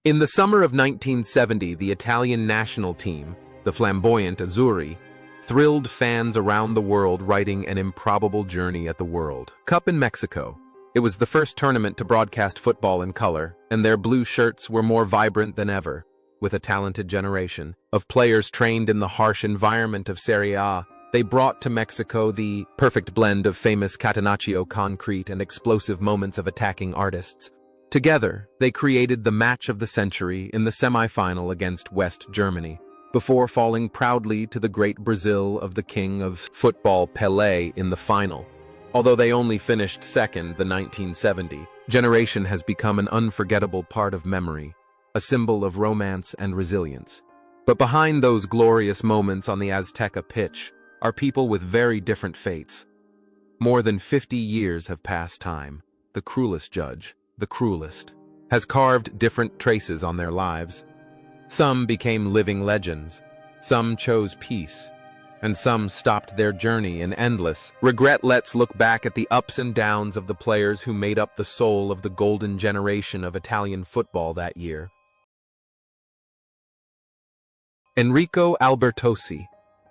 In the summer of 1970, the Italian national team, the flamboyant Azzurri, thrilled fans around the world, writing an improbable journey at the World Cup in Mexico. It was the first tournament to broadcast football in color, and their blue shirts were more vibrant than ever. With a talented generation of players trained in the harsh environment of Serie A, they brought to Mexico the perfect blend of famous Catenaccio concrete and explosive moments of attacking artists. Together, they created the match of the century in the semi-final against West Germany, before falling proudly to the great Brazil of the King of Football Pelé in the final. Although they only finished second, the 1970 generation has become an unforgettable part of memory, a symbol of romance and resilience. But behind those glorious moments on the Azteca pitch are people with very different fates. More than 50 years have passed time. The cruelest judge, the cruelest, has carved different traces on their lives. Some became living legends, some chose peace, and some stopped their journey in endless regret. Let's look back at the ups and downs of the players who made up the soul of the golden generation of Italian football that year. Enrico Albertosi,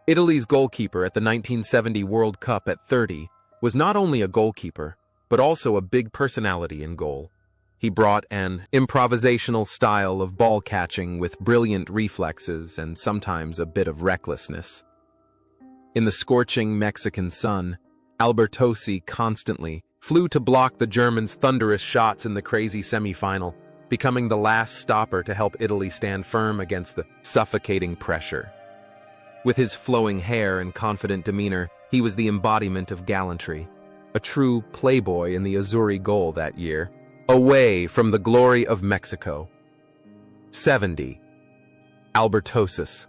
Italy's goalkeeper at the 1970 World Cup at 30, was not only a goalkeeper, but also a big personality in goal. He brought an improvisational style of ball catching with brilliant reflexes and sometimes a bit of recklessness. In the scorching Mexican sun, Albertosi constantly flew to block the Germans' thunderous shots in the crazy semi-final, becoming the last stopper to help Italy stand firm against the suffocating pressure. With his flowing hair and confident demeanor, he was the embodiment of gallantry, a true playboy in the Azzurri goal that year, away from the glory of Mexico. 70. Albertosis.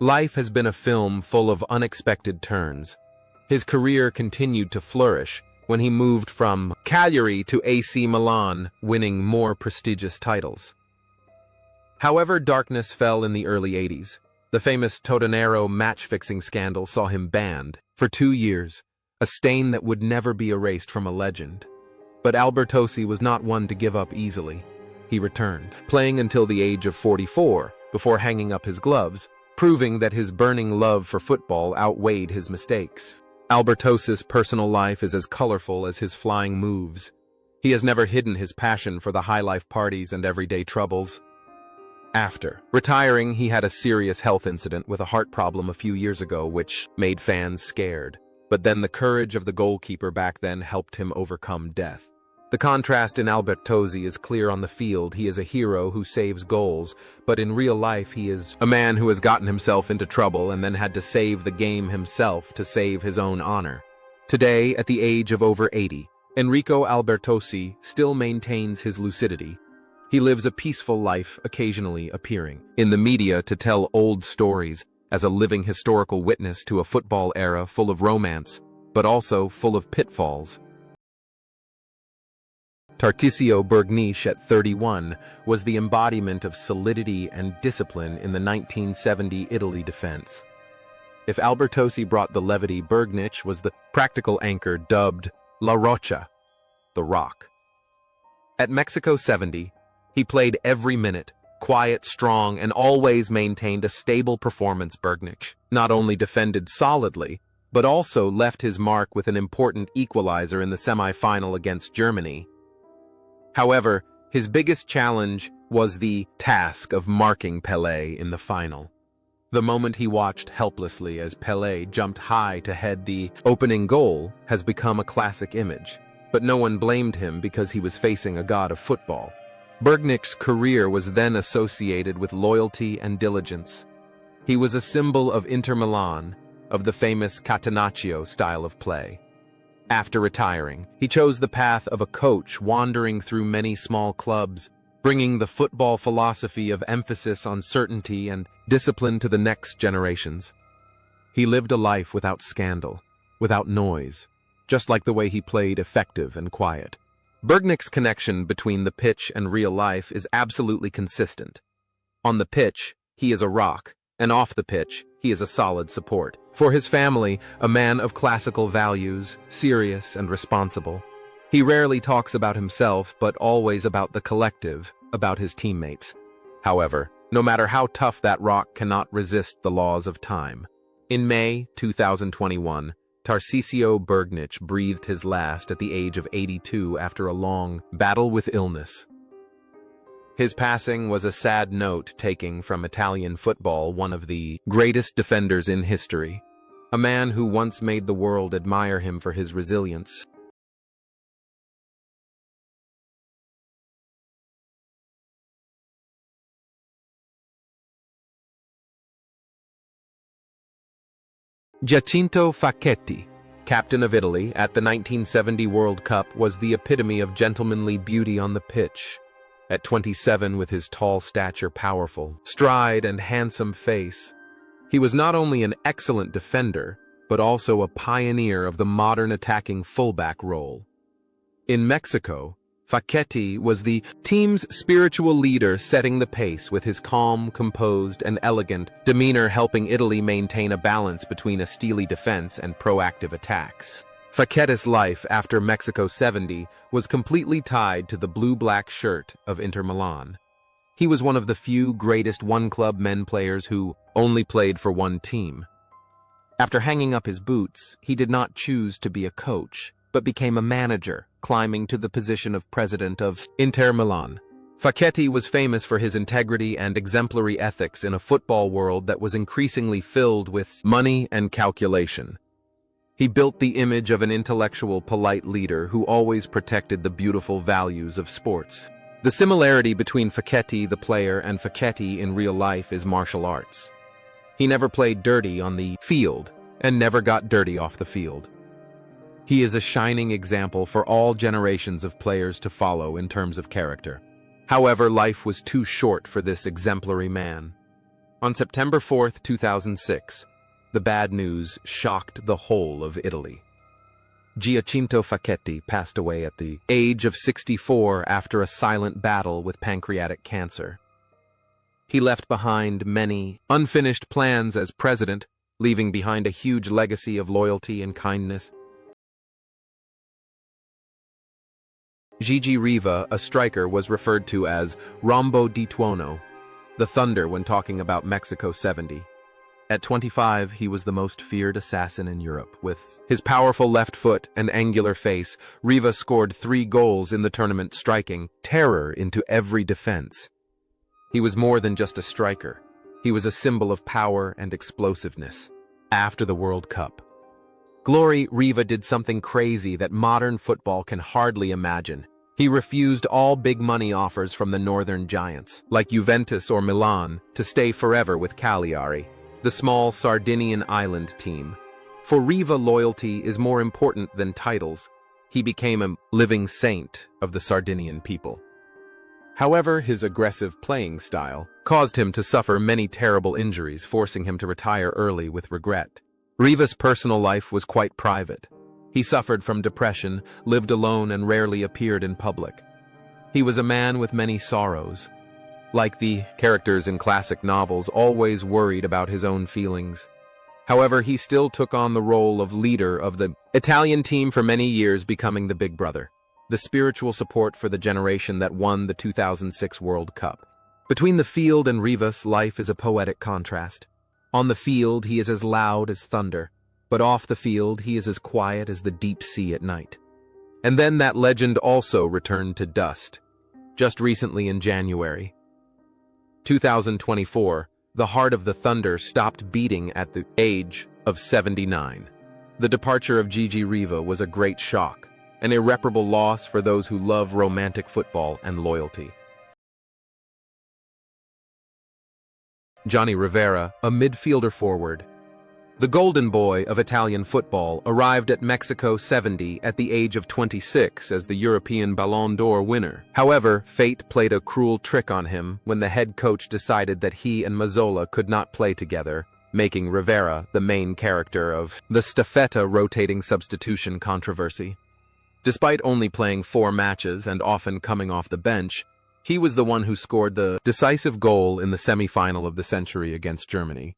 Life has been a film full of unexpected turns. His career continued to flourish when he moved from Cagliari to AC Milan, winning more prestigious titles. However, darkness fell in the early 80s. The famous Totonero match-fixing scandal saw him banned for 2 years, a stain that would never be erased from a legend. But Albertosi was not one to give up easily. He returned, playing until the age of 44, before hanging up his gloves, proving that his burning love for football outweighed his mistakes. Albertosi's personal life is as colorful as his flying moves. He has never hidden his passion for the high-life parties and everyday troubles. After retiring, he had a serious health incident with a heart problem a few years ago, which made fans scared. But then the courage of the goalkeeper back then helped him overcome death. The contrast in Albertosi is clear on the field. He is a hero who saves goals, but in real life he is a man who has gotten himself into trouble and then had to save the game himself to save his own honor. Today, at the age of over 80, Enrico Albertosi still maintains his lucidity. He lives a peaceful life, occasionally appearing in the media to tell old stories, as a living historical witness to a football era full of romance, but also full of pitfalls. Tarcisio Bergnish, at 31, was the embodiment of solidity and discipline in the 1970 Italy defense. If Albertosi brought the levity, Bergnish was the practical anchor, dubbed La Rocha, the Rock. At Mexico 70, he played every minute, quiet, strong, and always maintained a stable performance. Bergnish not only defended solidly, but also left his mark with an important equalizer in the semi-final against Germany. However, his biggest challenge was the task of marking Pelé in the final. The moment he watched helplessly as Pelé jumped high to head the opening goal has become a classic image, but no one blamed him because he was facing a god of football. Bergnish's career was then associated with loyalty and diligence. He was a symbol of Inter Milan, of the famous Catenaccio style of play. After retiring, he chose the path of a coach, wandering through many small clubs, bringing the football philosophy of emphasis on certainty and discipline to the next generations. He lived a life without scandal, without noise, just like the way he played, effective and quiet. Bergnish's connection between the pitch and real life is absolutely consistent. On the pitch, he is a rock, and off the pitch, he is a solid support. For his family, a man of classical values, serious and responsible. He rarely talks about himself, but always about the collective, about his teammates. However, no matter how tough that rock cannot resist the laws of time. In May 2021, Tarcisio Bergnic breathed his last at the age of 82 after a long battle with illness. His passing was a sad note taking from Italian football one of the greatest defenders in history, a man who once made the world admire him for his resilience. Giacinto Facchetti, captain of Italy at the 1970 World Cup, was the epitome of gentlemanly beauty on the pitch. At 27, with his tall stature, powerful stride, and handsome face, he was not only an excellent defender, but also a pioneer of the modern attacking fullback role. In Mexico, Facchetti was the team's spiritual leader, setting the pace with his calm, composed, and elegant demeanor, helping Italy maintain a balance between a steely defense and proactive attacks. Facchetti's life after Mexico 70 was completely tied to the blue-black shirt of Inter Milan. He was one of the few greatest one-club men players who only played for one team. After hanging up his boots, he did not choose to be a coach, but became a manager, climbing to the position of president of Inter Milan. Facchetti was famous for his integrity and exemplary ethics in a football world that was increasingly filled with money and calculation. He built the image of an intellectual, polite leader who always protected the beautiful values of sports. The similarity between Facchetti the player and Facchetti in real life is martial arts. He never played dirty on the field and never got dirty off the field. He is a shining example for all generations of players to follow in terms of character. However, life was too short for this exemplary man. On September 4, 2006, the bad news shocked the whole of Italy. Giacinto Facchetti passed away at the age of 64 after a silent battle with pancreatic cancer. He left behind many unfinished plans as president, leaving behind a huge legacy of loyalty and kindness. Gigi Riva, a striker, was referred to as Rombo di Tuono, the Thunder, when talking about Mexico 70. At 25, he was the most feared assassin in Europe. With his powerful left foot and angular face, Riva scored 3 goals in the tournament, striking terror into every defense. He was more than just a striker. He was a symbol of power and explosiveness. After the World Cup glory, Riva did something crazy that modern football can hardly imagine. He refused all big money offers from the northern giants, like Juventus or Milan, to stay forever with Cagliari, the small Sardinian island team. For Riva, loyalty is more important than titles. He became a living saint of the Sardinian people. However, his aggressive playing style caused him to suffer many terrible injuries, forcing him to retire early with regret. Riva's personal life was quite private. He suffered from depression, lived alone, and rarely appeared in public. He was a man with many sorrows. Like the characters in classic novels, always worried about his own feelings. However, he still took on the role of leader of the Italian team for many years, becoming the big brother, the spiritual support for the generation that won the 2006 World Cup. Between the field and Riva's life is a poetic contrast. On the field, he is as loud as thunder, but off the field, he is as quiet as the deep sea at night. And then that legend also returned to dust. Just recently in January 2024, the heart of the Thunder stopped beating at the age of 79. The departure of Gigi Riva was a great shock, an irreparable loss for those who love romantic football and loyalty. Johnny Rivera, a midfielder forward. The golden boy of Italian football arrived at Mexico 70 at the age of 26 as the European Ballon d'Or winner. However, fate played a cruel trick on him when the head coach decided that he and Mazzola could not play together, making Rivera the main character of the Staffetta rotating substitution controversy. Despite only playing 4 matches and often coming off the bench, he was the one who scored the decisive goal in the semi-final of the century against Germany.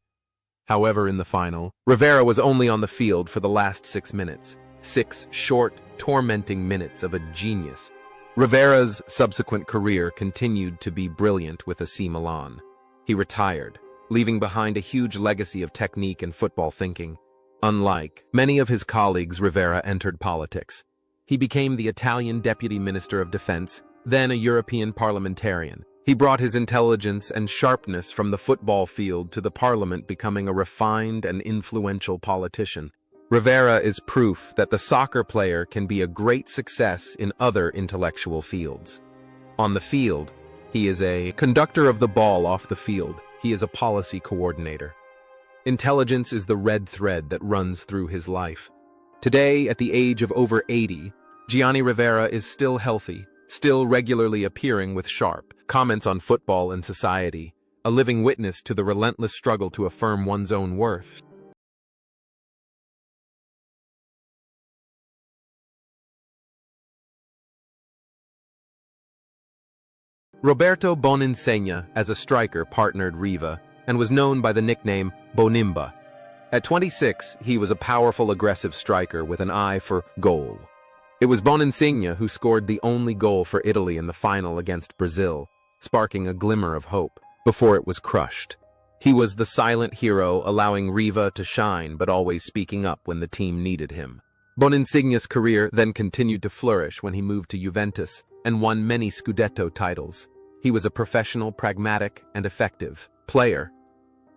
However, in the final, Rivera was only on the field for the last 6 minutes. 6 short, tormenting minutes of a genius. Rivera's subsequent career continued to be brilliant with AC Milan. He retired, leaving behind a huge legacy of technique and football thinking. Unlike many of his colleagues, Rivera entered politics. He became the Italian Deputy Minister of Defense, then a European parliamentarian. He brought his intelligence and sharpness from the football field to the parliament, becoming a refined and influential politician. Rivera is proof that the soccer player can be a great success in other intellectual fields. On the field, he is a conductor of the ball. Off the field, he is a policy coordinator. Intelligence is the red thread that runs through his life. Today, at the age of over 80, Gianni Rivera is still healthy, still regularly appearing with sharp comments on football and society, a living witness to the relentless struggle to affirm one's own worth. Roberto Boninsegna, as a striker, partnered Riva and was known by the nickname Bonimba. At 26, he was a powerful, aggressive striker with an eye for goal. It was Boninsegna who scored the only goal for Italy in the final against Brazil, sparking a glimmer of hope before it was crushed. He was the silent hero, allowing Riva to shine but always speaking up when the team needed him. Boninsegna's career then continued to flourish when he moved to Juventus and won many Scudetto titles. He was a professional, pragmatic, and effective player.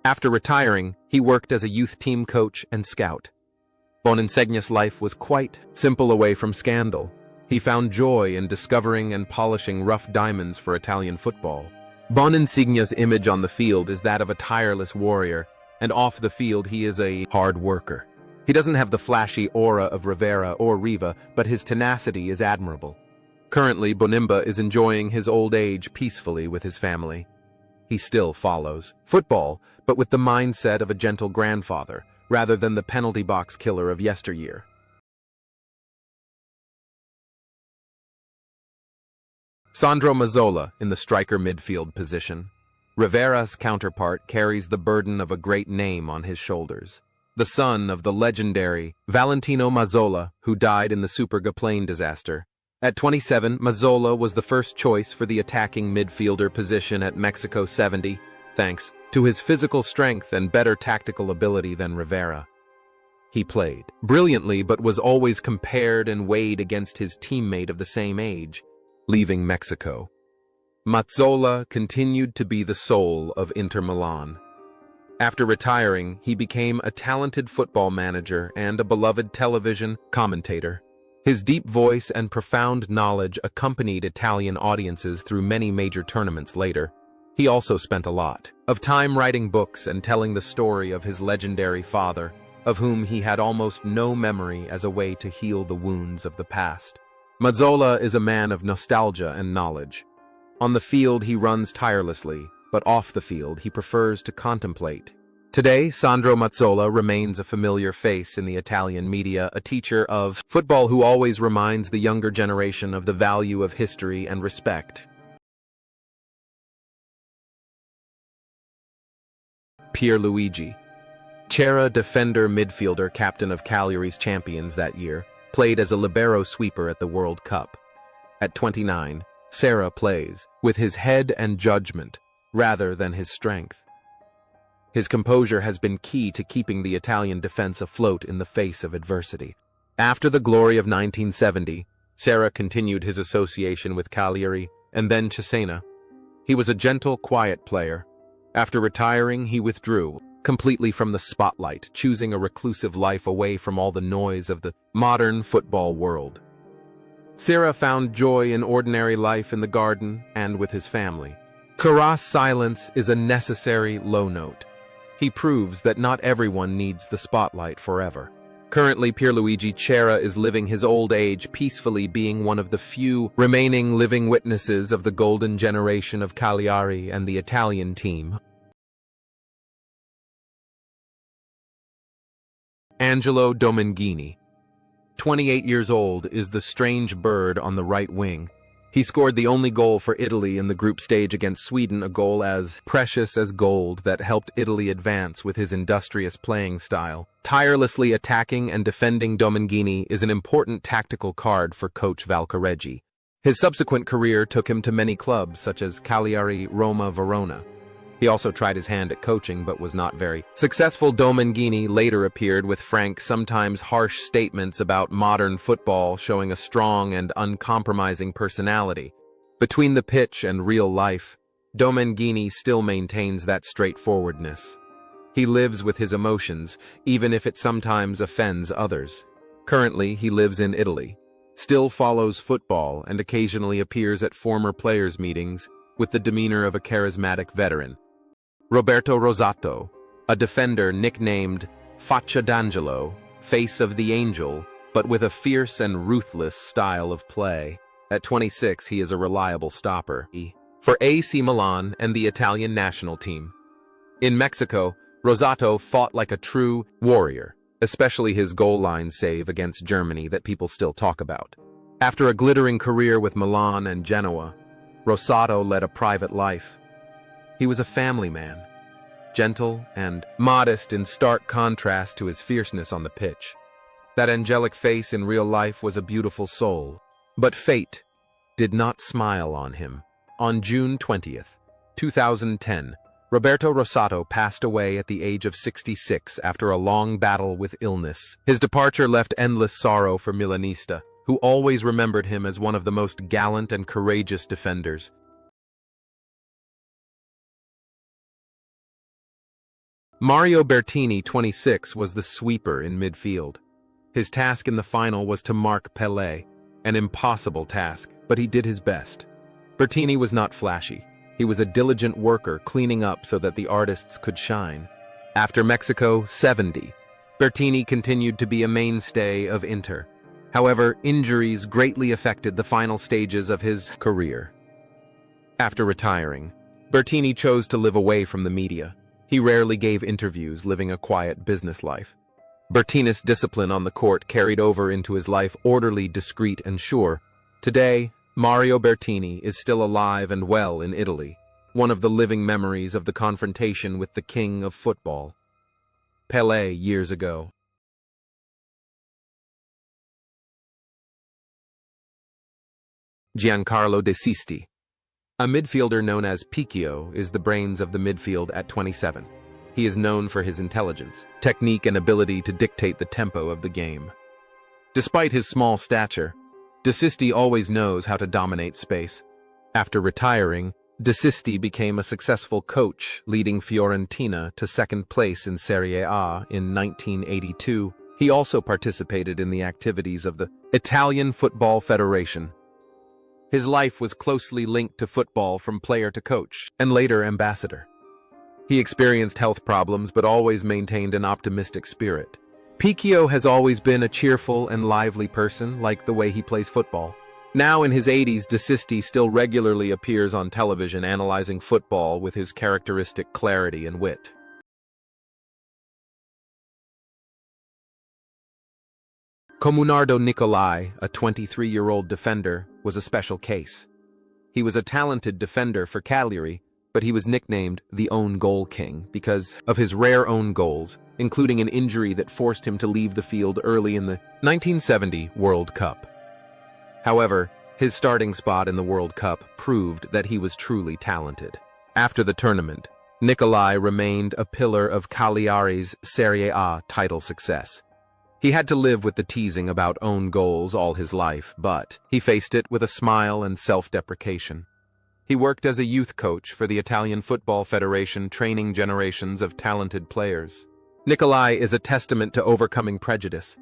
After retiring, he worked as a youth team coach and scout. Boninsegna's life was quite simple away from scandal. He found joy in discovering and polishing rough diamonds for Italian football. Boninsegna's image on the field is that of a tireless warrior, and off the field he is a hard worker. He doesn't have the flashy aura of Rivera or Riva, but his tenacity is admirable. Currently, Bonimba is enjoying his old age peacefully with his family. He still follows football, but with the mindset of a gentle grandfather, rather than the penalty box killer of yesteryear. Sandro Mazzola in the striker midfield position. Rivera's counterpart carries the burden of a great name on his shoulders. The son of the legendary Valentino Mazzola, who died in the Superga plane disaster. At 27, Mazzola was the first choice for the attacking midfielder position at Mexico 70, thanks to his physical strength and better tactical ability than Rivera. He played brilliantly but was always compared and weighed against his teammate of the same age. Leaving Mexico, Mazzola continued to be the soul of Inter Milan. After retiring, he became a talented football manager and a beloved television commentator. His deep voice and profound knowledge accompanied Italian audiences through many major tournaments later. He also spent a lot of time writing books and telling the story of his legendary father, of whom he had almost no memory, as a way to heal the wounds of the past. Mazzola is a man of nostalgia and knowledge. On the field he runs tirelessly, but off the field he prefers to contemplate. Today, Sandro Mazzola remains a familiar face in the Italian media, a teacher of football who always reminds the younger generation of the value of history and respect. Pierluigi Cera, defender, midfielder, captain of Cagliari's champions that year, played as a libero sweeper at the World Cup. At 29, Cera plays with his head and judgment rather than his strength. His composure has been key to keeping the Italian defense afloat in the face of adversity. After the glory of 1970, Cera continued his association with Cagliari and then Cesena. He was a gentle, quiet player. After retiring, he withdrew completely from the spotlight, choosing a reclusive life away from all the noise of the modern football world. Cera found joy in ordinary life in the garden and with his family. Cera's silence is a necessary low note. He proves that not everyone needs the spotlight forever. Currently, Pierluigi Cera is living his old age peacefully, being one of the few remaining living witnesses of the golden generation of Cagliari and the Italian team. Angelo Dominguini, 28 years old, is the strange bird on the right wing. He scored the only goal for Italy in the group stage against Sweden, a goal as precious as gold that helped Italy advance with his industrious playing style. Tirelessly attacking and defending, Dominguini is an important tactical card for coach Valcareggi. His subsequent career took him to many clubs such as Cagliari, Roma, Verona. He also tried his hand at coaching but was not very successful. Domenghini later appeared with frank, sometimes harsh statements about modern football, showing a strong and uncompromising personality. Between the pitch and real life, Domenghini still maintains that straightforwardness. He lives with his emotions, even if it sometimes offends others. Currently, he lives in Italy, still follows football, and occasionally appears at former players' meetings with the demeanor of a charismatic veteran. Roberto Rosato, a defender nicknamed Faccia d'Angelo, face of the angel, but with a fierce and ruthless style of play. At 26, he is a reliable stopper for AC Milan and the Italian national team. In Mexico, Rosato fought like a true warrior, especially his goal line save against Germany that people still talk about. After a glittering career with Milan and Genoa, Rosato led a private life. He was a family man, gentle and modest in stark contrast to his fierceness on the pitch. That angelic face in real life was a beautiful soul, but fate did not smile on him. On June 20th, 2010, Roberto Rosato passed away at the age of 66 after a long battle with illness. His departure left endless sorrow for Milanista, who always remembered him as one of the most gallant and courageous defenders. Mario Bertini, 26, was the sweeper in midfield. His task in the final was to mark Pelé, an impossible task, but he did his best. Bertini was not flashy. He was a diligent worker, cleaning up so that the artists could shine. After Mexico 70, Bertini continued to be a mainstay of Inter. However, injuries greatly affected the final stages of his career. After retiring, Bertini chose to live away from the media. He rarely gave interviews, living a quiet business life. Bertini's discipline on the court carried over into his life, orderly, discreet, and sure. Today, Mario Bertini is still alive and well in Italy, one of the living memories of the confrontation with the King of Football, Pelé, years ago. Giancarlo De Sisti. A midfielder known as Picchio is the brains of the midfield at 27. He is known for his intelligence, technique, and ability to dictate the tempo of the game. Despite his small stature, De Sisti always knows how to dominate space. After retiring, De Sisti became a successful coach, leading Fiorentina to second place in Serie A in 1982. He also participated in the activities of the Italian Football Federation. His life was closely linked to football from player to coach, and later ambassador. He experienced health problems but always maintained an optimistic spirit. Picchio has always been a cheerful and lively person, like the way he plays football. Now in his 80s, De Sisti still regularly appears on television analyzing football with his characteristic clarity and wit. Comunardo Nicolai, a 23-year-old defender, was a special case. He was a talented defender for Cagliari, but he was nicknamed the Own Goal King because of his rare own goals, including an injury that forced him to leave the field early in the 1970 World Cup. However, his starting spot in the World Cup proved that he was truly talented. After the tournament, Nicolai remained a pillar of Cagliari's Serie A title success. He had to live with the teasing about own goals all his life, but he faced it with a smile and self-deprecation. He worked as a youth coach for the Italian Football Federation, training generations of talented players. Nicolai is a testament to overcoming prejudice.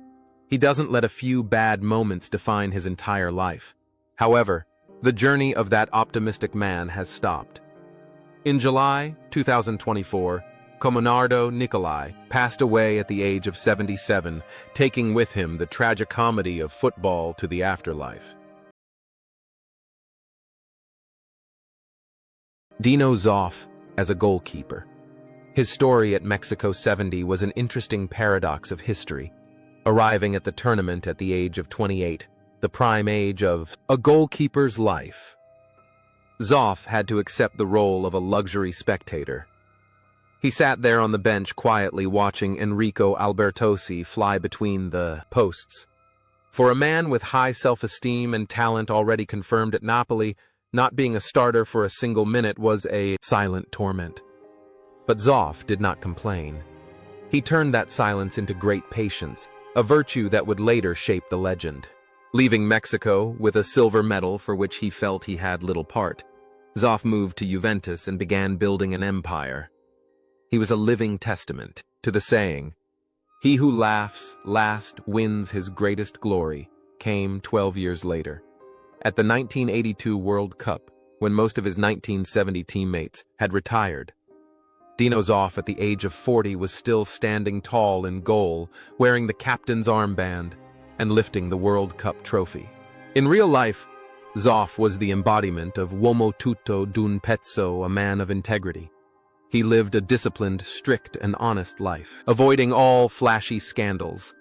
He doesn't let a few bad moments define his entire life. However, the journey of that optimistic man has stopped. In July 2024, Comunardo Nicolai passed away at the age of 77, taking with him the tragicomedy of football to the afterlife. Dino Zoff as a goalkeeper. His story at Mexico 70 was an interesting paradox of history. Arriving at the tournament at the age of 28, the prime age of a goalkeeper's life, Zoff had to accept the role of a luxury spectator. He sat there on the bench quietly watching Enrico Albertosi fly between the posts. For a man with high self-esteem and talent already confirmed at Napoli, not being a starter for a single minute was a silent torment. But Zoff did not complain. He turned that silence into great patience, a virtue that would later shape the legend. Leaving Mexico with a silver medal for which he felt he had little part, Zoff moved to Juventus and began building an empire. He was a living testament to the saying, "He who laughs last wins his greatest glory," came 12 years later. At the 1982 World Cup, when most of his 1970 teammates had retired, Dino Zoff at the age of 40 was still standing tall in goal, wearing the captain's armband and lifting the World Cup trophy. In real life, Zoff was the embodiment of uomo tutto d'un pezzo, a man of integrity. He lived a disciplined, strict, and honest life, avoiding all flashy scandals.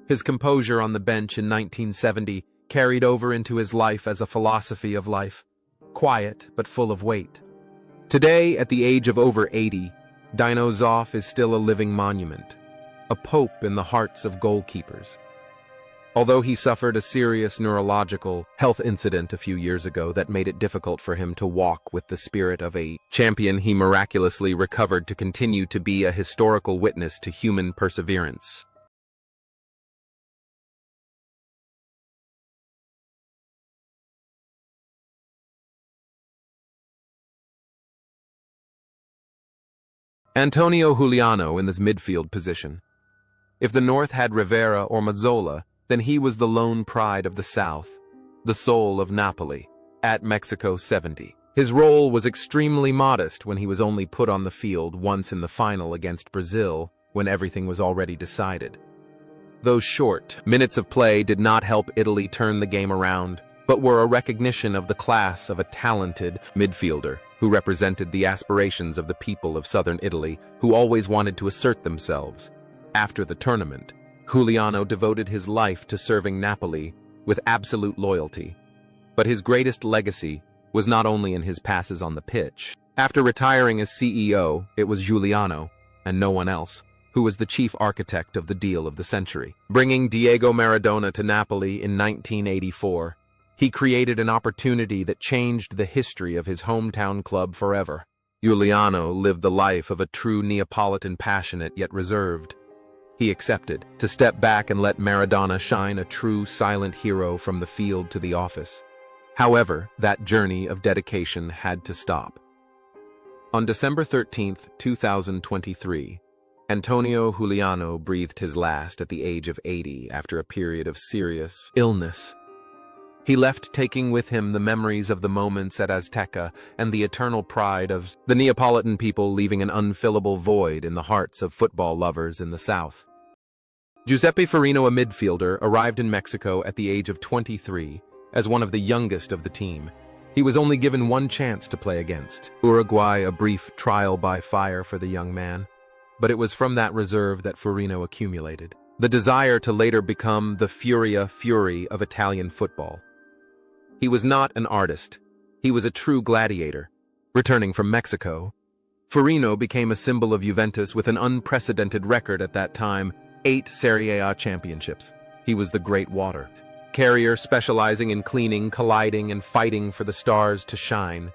His composure on the bench in 1970 carried over into his life as a philosophy of life, quiet but full of weight. Today, at the age of over 80, Dino Zoff is still a living monument, a pope in the hearts of goalkeepers. Although he suffered a serious neurological health incident a few years ago that made it difficult for him to walk with the spirit of a champion, he miraculously recovered to continue to be a historical witness to human perseverance. Antonio Juliano in this midfield position. If the North had Rivera or Mazzola, then he was the lone pride of the South, the soul of Napoli, at Mexico 70. His role was extremely modest when he was only put on the field once in the final against Brazil, when everything was already decided. Those short minutes of play did not help Italy turn the game around, but were a recognition of the class of a talented midfielder who represented the aspirations of the people of southern Italy, who always wanted to assert themselves. After the tournament, Juliano devoted his life to serving Napoli with absolute loyalty. But his greatest legacy was not only in his passes on the pitch. After retiring as CEO, it was Juliano, and no one else, who was the chief architect of the deal of the century. Bringing Diego Maradona to Napoli in 1984, he created an opportunity that changed the history of his hometown club forever. Juliano lived the life of a true Neapolitan, passionate yet reserved. He accepted to step back and let Maradona shine, a true silent hero from the field to the office. However, that journey of dedication had to stop. On December 13, 2023, Antonio Juliano breathed his last at the age of 80 after a period of serious illness. He left, taking with him the memories of the moments at Azteca and the eternal pride of the Neapolitan people, leaving an unfillable void in the hearts of football lovers in the South. Giuseppe Farino, a midfielder, arrived in Mexico at the age of 23 as one of the youngest of the team. He was only given one chance to play against Uruguay, a brief trial by fire for the young man. But it was from that reserve that Farino accumulated the desire to later become the Fury of Italian football. He was not an artist. He was a true gladiator. Returning from Mexico, Farino became a symbol of Juventus with an unprecedented record at that time, 8 Serie A championships. He was the great water carrier, specializing in cleaning, colliding, and fighting for the stars to shine.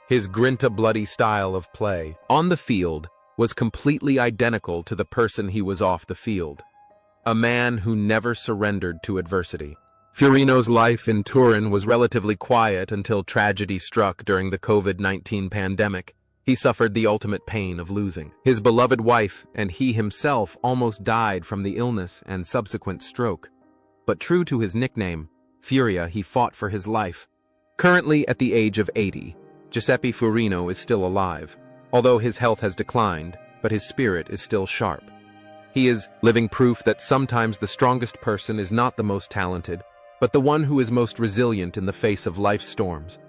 His grinta-bloody style of play on the field was completely identical to the person he was off the field. A man who never surrendered to adversity. Farino's life in Turin was relatively quiet until tragedy struck during the COVID-19 pandemic. He suffered the ultimate pain of losing his beloved wife, and he himself almost died from the illness and subsequent stroke. But true to his nickname, Furia, he fought for his life. Currently at the age of 80, Giuseppe Farino is still alive, although his health has declined, but his spirit is still sharp. He is living proof that sometimes the strongest person is not the most talented, but the one who is most resilient in the face of life's storms.